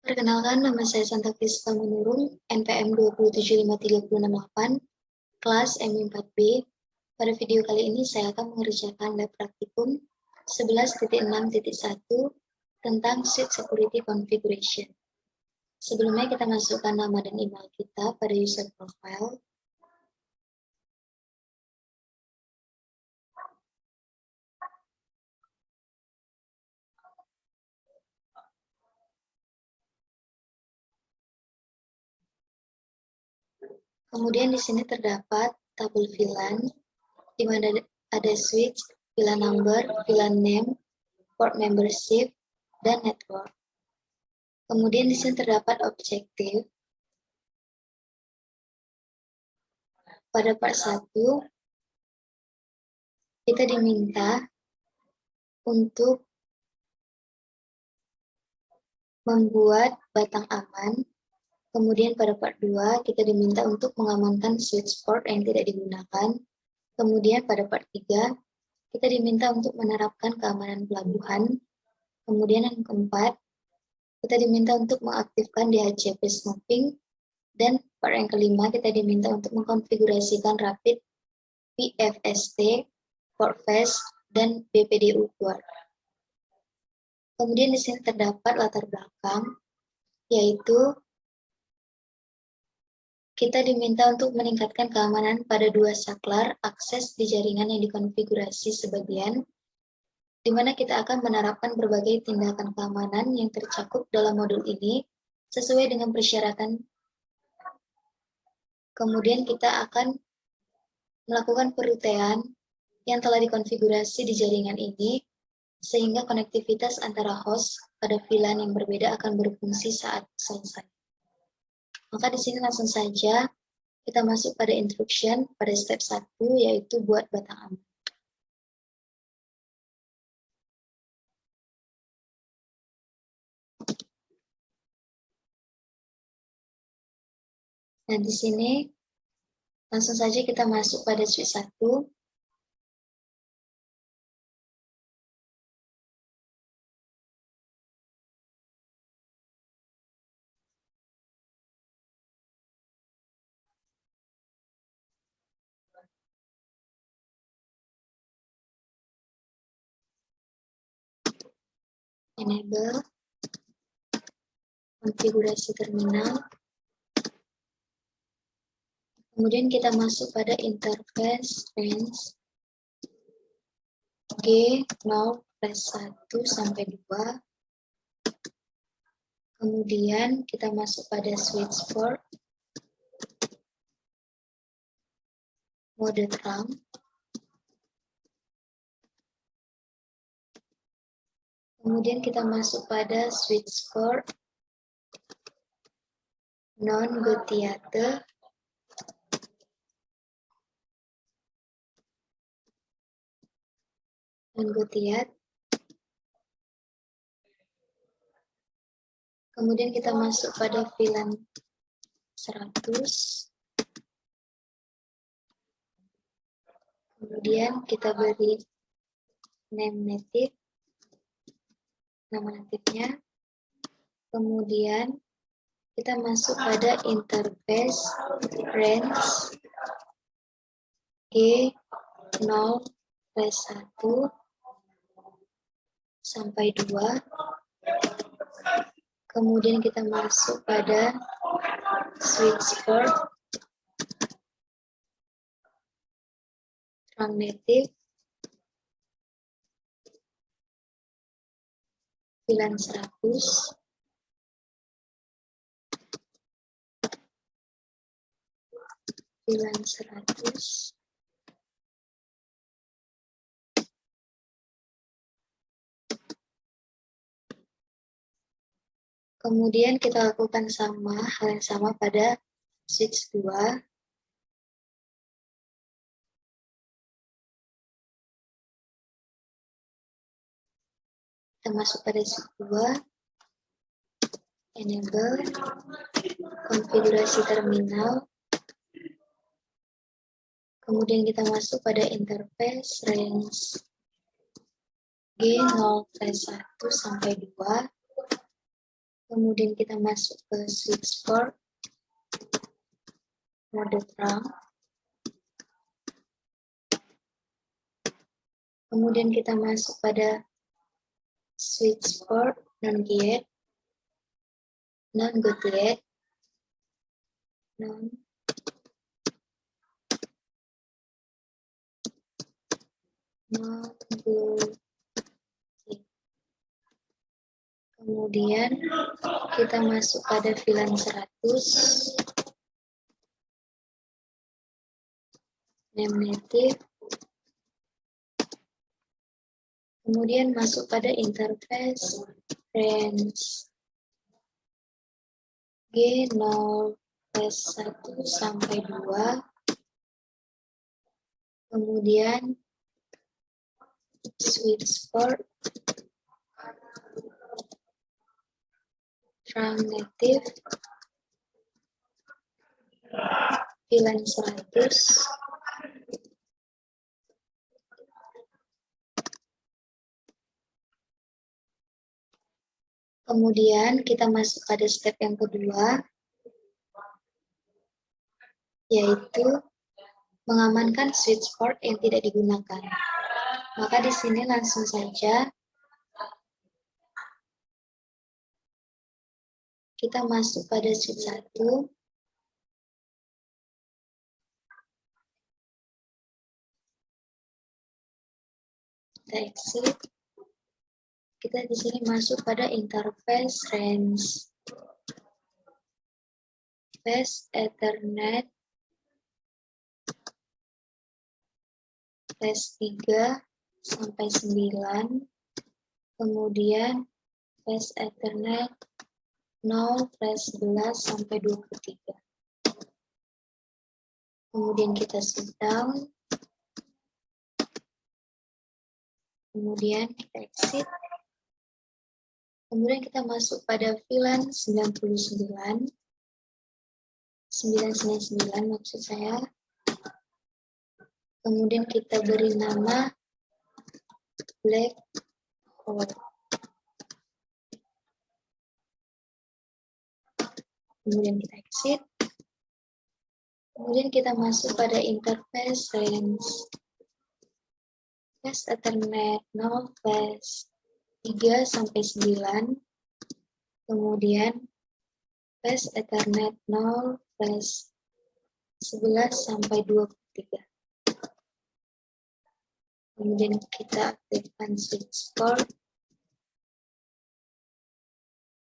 Perkenalkan, nama saya Santa Krista Menurung, NPM 2753668, kelas MI4B. Pada video kali ini saya akan mengerjakan lab praktikum 11.6.1 tentang Suite Security Configuration. Sebelumnya kita masukkan nama dan email kita pada user profile. Kemudian di sini terdapat tabel VLAN, di mana ada switch, VLAN number, VLAN name, port membership, dan network. Kemudian di sini terdapat objektif. Pada part 1, kita diminta untuk membuat batang aman. Kemudian pada part 2, kita diminta untuk mengamankan switch port yang tidak digunakan. Kemudian pada part 3, kita diminta untuk menerapkan keamanan pelabuhan. Kemudian yang keempat, kita diminta untuk mengaktifkan DHCP snooping. Dan part yang kelima, kita diminta untuk mengkonfigurasikan rapid PFST, portfast, dan BPDU port. Kemudian di sini terdapat latar belakang, yaitu kita diminta untuk meningkatkan keamanan pada 2 saklar akses di jaringan yang dikonfigurasi sebagian, di mana kita akan menerapkan berbagai tindakan keamanan yang tercakup dalam modul ini sesuai dengan persyaratan. Kemudian kita akan melakukan perutaian yang telah dikonfigurasi di jaringan ini, sehingga konektivitas antara host pada VLAN yang berbeda akan berfungsi saat selesai. Maka di sini langsung saja kita masuk pada instruction pada step 1, yaitu buat batang aman. Nah, di sini langsung saja kita masuk pada switch 1. Enable, konfigurasi terminal. Kemudian kita masuk pada interface range G0+1 sampai 2. Kemudian kita masuk pada switch port, mode trunk. Kemudian kita masuk pada switch port non-Gotiate. Kemudian kita masuk pada VLAN 100. Kemudian kita beri name native, nama natifnya. Kemudian kita masuk pada interface range G0+1 sampai 2. Kemudian kita masuk pada switch port trunk native, VLAN 100. VLAN 100. Kemudian kita lakukan hal yang sama pada switch 2. Kita masuk pada switch 2. Enable, konfigurasi terminal. Kemudian kita masuk pada interface range G0+1 sampai 2. Kemudian kita masuk ke switchboard, mode terang. Kemudian kita masuk pada switchboard non-gated, non-gated, non-gated. Kemudian kita masuk pada VLAN 100, name native. Kemudian masuk pada interface range G0 +1 sampai 2. Kemudian switchboard terang native VLAN 100. Kemudian kita masuk pada step yang kedua, yaitu mengamankan switchboard yang tidak digunakan. Maka di sini langsung saja kita masuk pada switch 1. Kita exit. Kita di sini masuk pada interface range Ethernet +3 sampai 9. Kemudian Ethernet 0/11 sampai 23. Kemudian kita shutdown. Kemudian kita exit. Kemudian kita masuk pada VLAN 99 maksud saya. Kemudian kita beri nama black hole. Kemudian kita exit. Kemudian kita masuk pada interface range Ethernet 0/3 sampai 9. Kemudian Ethernet 0/11 sampai 23. Kemudian kita aktifkan switchboard,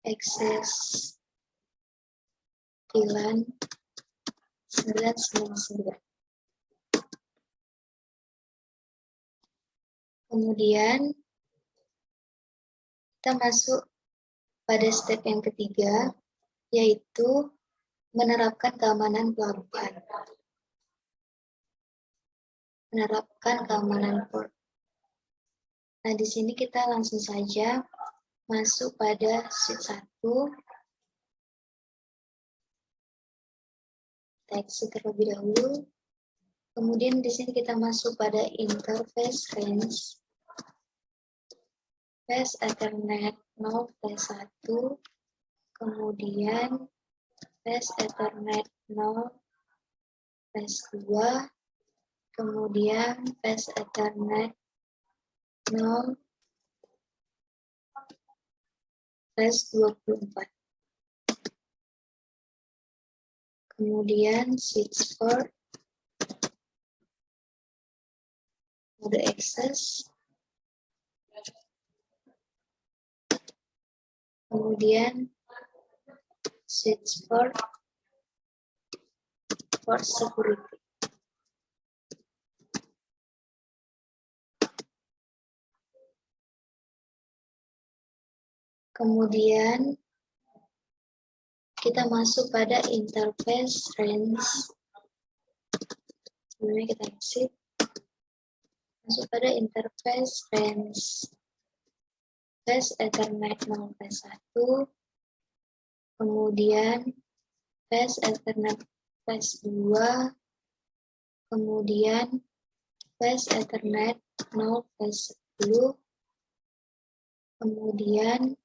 access VLAN 999. Kemudian kita masuk pada step yang ketiga, yaitu menerapkan keamanan pelabuhan. Menerapkan keamanan port. Nah, di sini kita langsung saja masuk pada switch 1. Kita exit terlebih dahulu. Kemudian di sini kita masuk pada interface range Ethernet 0/1. Kemudian Ethernet 0/2. Kemudian Ethernet 0/24. Kemudian switchboard mode access. Kemudian switchboard for security. Kemudian kita masuk pada interface range. Sebelumnya kita exit. Masuk pada interface range Ethernet 0/1. Kemudian Ethernet +2. Kemudian Ethernet 0/10. Kemudian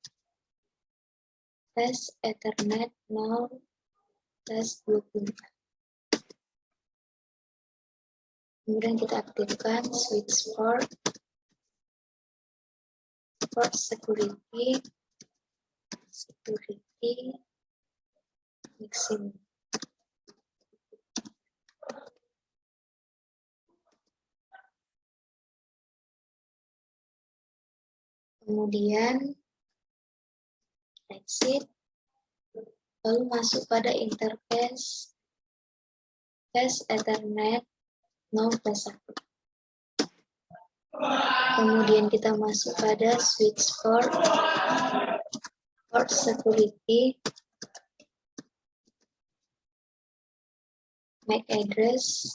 flash Ethernet 0/24. Kemudian kita aktifkan switch port security maximum. Kemudian exit, lalu masuk pada interface flash Ethernet 0/1. Kemudian kita masuk pada switch port security MAC address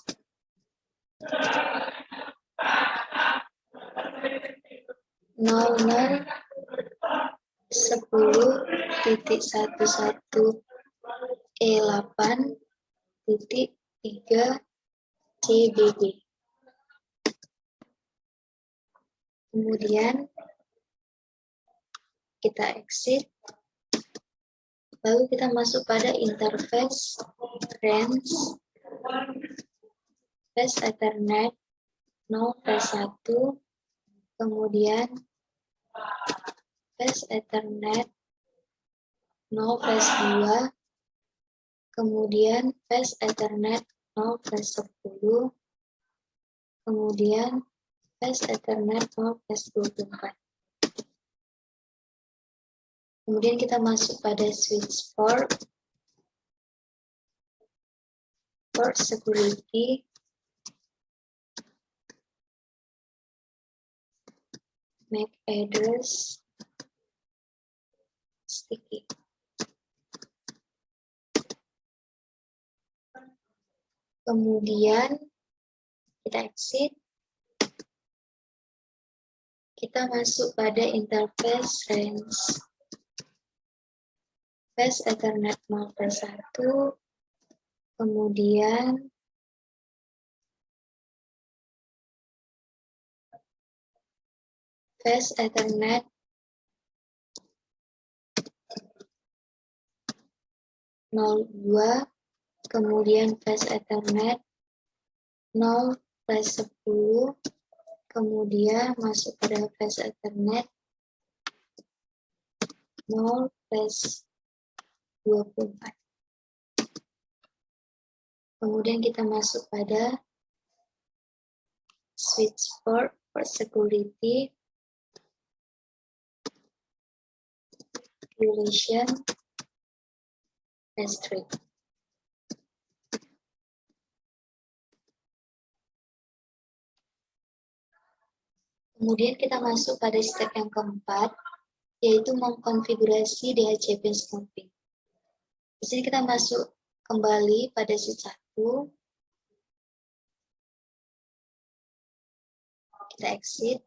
00.10.E8.3 CBB. Kemudian kita exit, lalu kita masuk pada interface range flash Ethernet 0/1, kemudian flash Ethernet 0/2, kemudian flash Ethernet 0/10, kemudian flash Ethernet 0/24. Kemudian kita masuk pada switch port security MAC address sticky. Kemudian kita exit, kita masuk pada interface range flash Ethernet 0/1, kemudian flash Ethernet 0/2, kemudian flash Ethernet 0/10, kemudian masuk pada flash Ethernet 0/24. Kemudian kita masuk pada switch port security duration restrict. Kemudian kita masuk pada step yang keempat, yaitu mengkonfigurasi DHCP snooping. Di sini kita masuk kembali pada switch 1, kita exit,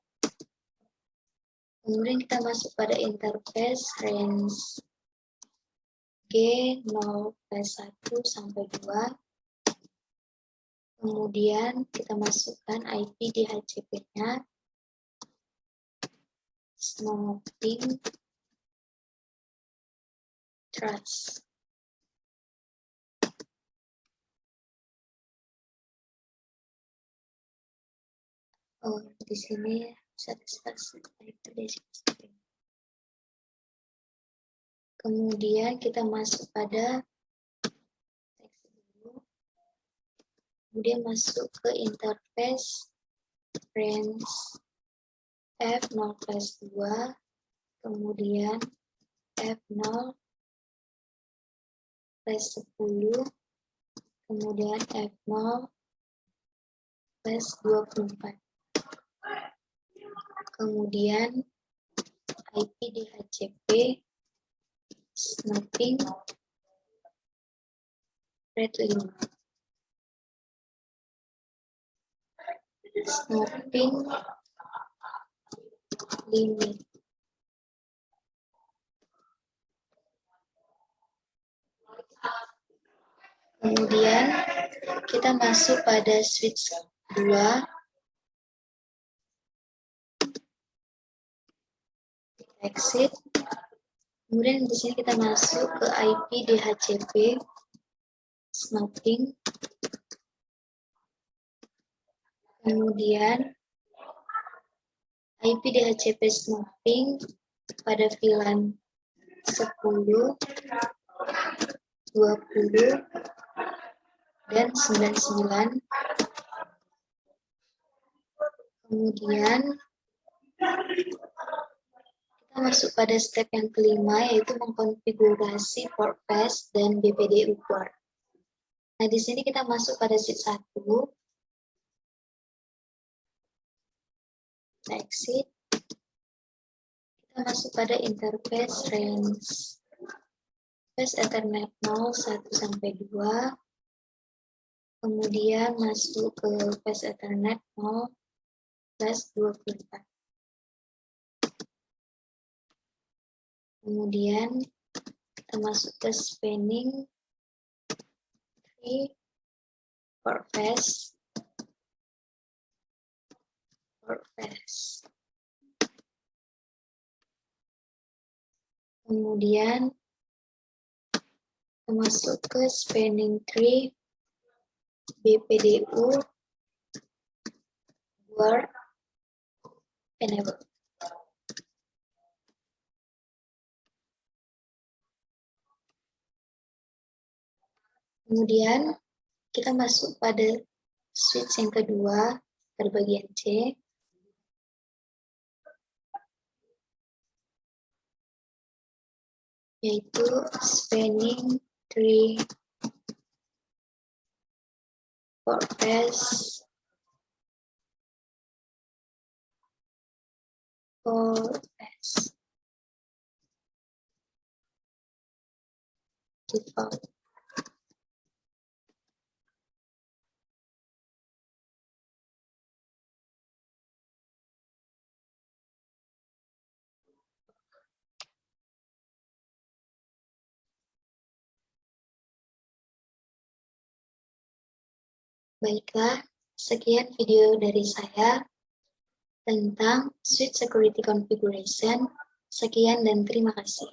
kemudian kita masuk pada interface range G0/1 sampai 2, kemudian kita masukkan IP DHCP-nya, snooping trust. Oh, di sini satisfaksi itu DHCP. Kemudian kita masuk pada teks dulu, kemudian masuk ke interface range F0/2, kemudian F0/10, kemudian F0/24. Kemudian IP DHCP snooping red 5. Snooping limit. Kemudian kita masuk pada switch 2, exit, Kemudian di sini kita masuk ke IP DHCP snooping. Kemudian IP DHCP snooping pada VLAN 10, 20, dan 99. Kemudian kita masuk pada step yang kelima, yaitu mengkonfigurasi port path dan BPDU port. Nah, di sini kita masuk pada sheet 1. Kita exit. Kita masuk pada interface range. Path Ethernet 0, 1 sampai 2. Kemudian masuk ke path Ethernet 0 plus 24. Kemudian kita masuk ke spanning tree port path. Kemudian kita masuk ke spanning tree BPDU word enable. Kemudian kita masuk pada switch yang kedua pada bagian C. Yaitu spanning tree port path default. Baiklah, sekian video dari saya tentang switch security configuration. Sekian dan terima kasih.